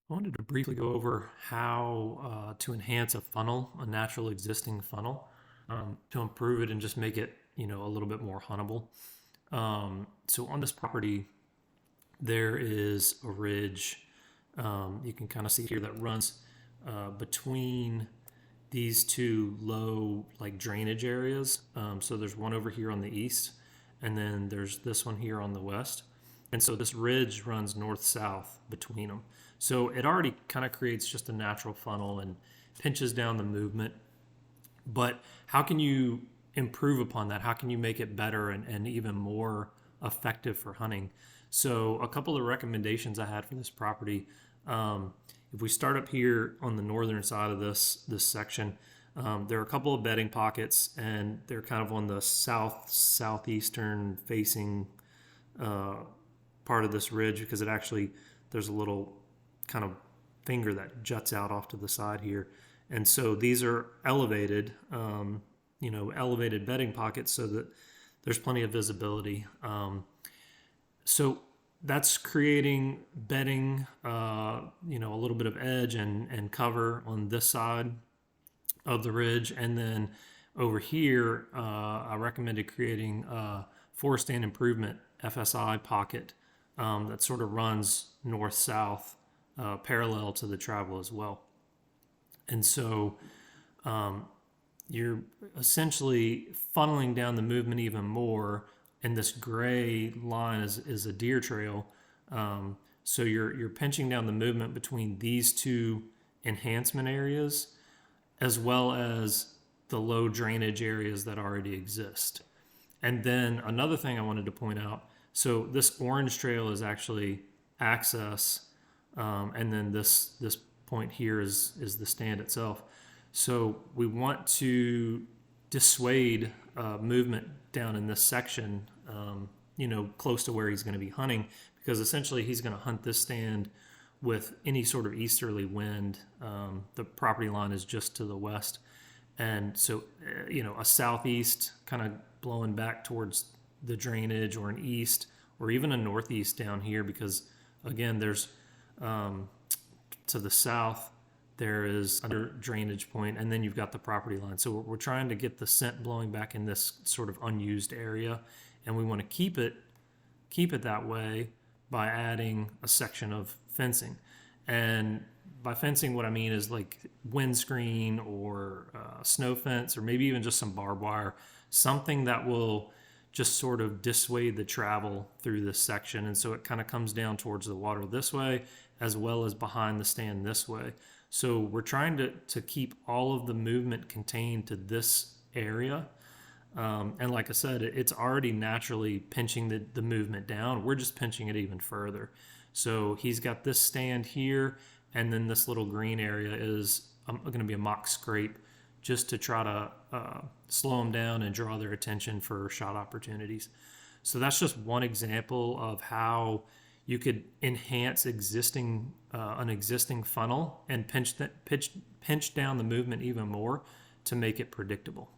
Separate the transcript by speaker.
Speaker 1: I wanted to briefly go over how to enhance a funnel, a natural existing funnel, to improve it and just make it, a little bit more huntable. So on this property, there is a ridge. You can kind of see here that runs between these two low like drainage areas. So there's one over here on the east, and then there's this one here on the west. And so this ridge runs north-south between them. So it already kind of creates just a natural funnel and pinches down the movement. But how can you improve upon that? How can you make it better and even more effective for hunting? So a couple of recommendations I had for this property. If we start up here on the northern side of this section, there are a couple of bedding pockets, and they're kind of on the southeastern facing part of this ridge, because there's a little kind of finger that juts out off to the side here. And so these are elevated, elevated bedding pockets so that there's plenty of visibility. So that's creating bedding, a little bit of edge and cover on this side of the ridge. And then over here, I recommended creating a forest stand improvement FSI pocket that sort of runs north-south, parallel to the travel as well. And so you're essentially funneling down the movement even more. And this gray line is a deer trail. So you're pinching down the movement between these two enhancement areas, as well as the low drainage areas that already exist. And then another thing I wanted to point out, so this orange trail is actually access, and then this point here is the stand itself. So we want to dissuade movement down in this section, close to where he's going to be hunting, because essentially he's going to hunt this stand with any sort of easterly wind. The property line is just to the west. And so, a southeast kind of blowing back towards the drainage, or an east, or even a northeast down here, because again, there's to the south, there is under drainage point, and then you've got the property line. So we're trying to get the scent blowing back in this sort of unused area, and we want to keep it that way by adding a section of fencing. And by fencing, what I mean is like windscreen or snow fence, or maybe even just some barbed wire, something that will just sort of dissuade the travel through this section. And so it kind of comes down towards the water this way, as well as behind the stand this way. So we're trying to keep all of the movement contained to this area. And like I said, it's already naturally pinching the movement down. We're just pinching it even further. So he's got this stand here, and then this little green area is going to be a mock scrape, just to try to slow them down and draw their attention for shot opportunities. So that's just one example of how you could enhance an existing funnel and pinch down the movement even more to make it predictable.